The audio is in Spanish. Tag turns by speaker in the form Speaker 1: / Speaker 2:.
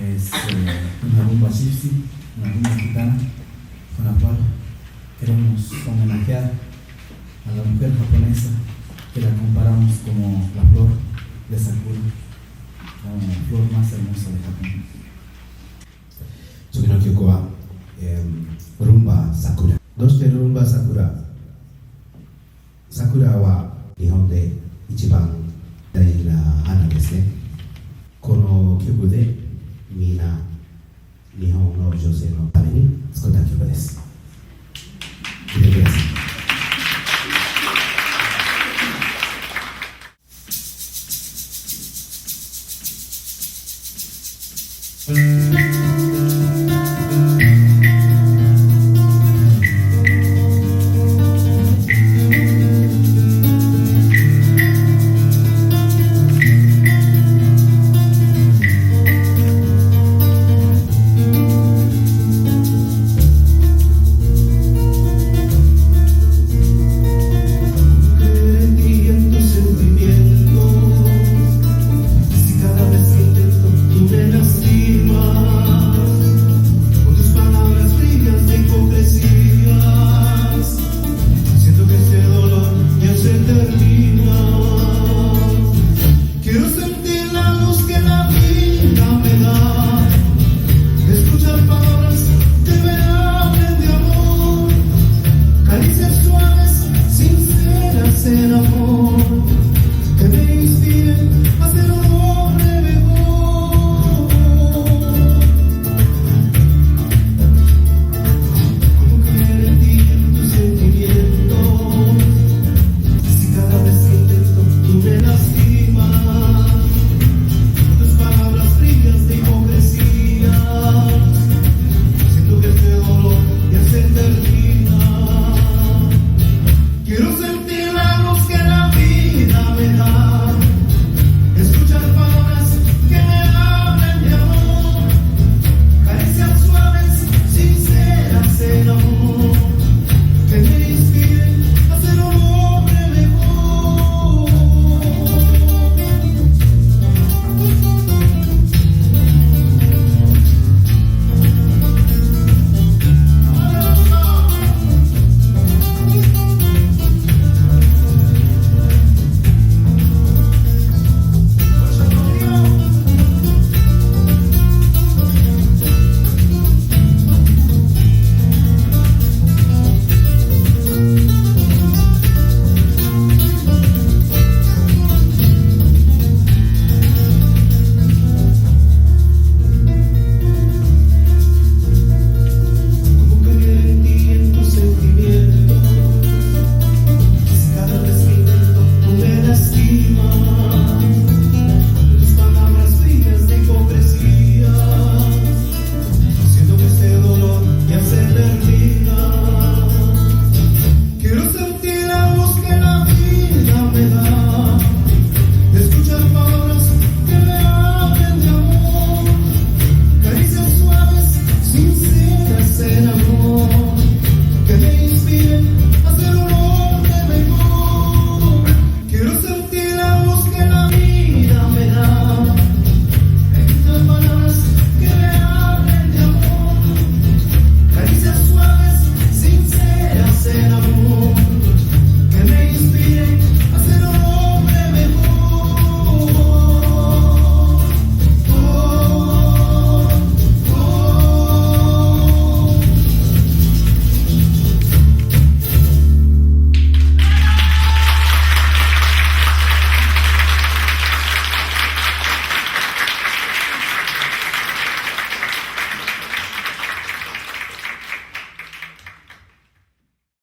Speaker 1: es una rumba gypsy, una rumba gitana, con la cual queremos homenajear a la mujer japonesa que la comparamos como la flor de Sakura, la flor más hermosa de Japón.
Speaker 2: 次の曲は、ルンバ桜。どうしてルンバ桜？桜は日本で一番大事な花ですね。この曲でみんな日本の女性のために作った曲です。聴いてください。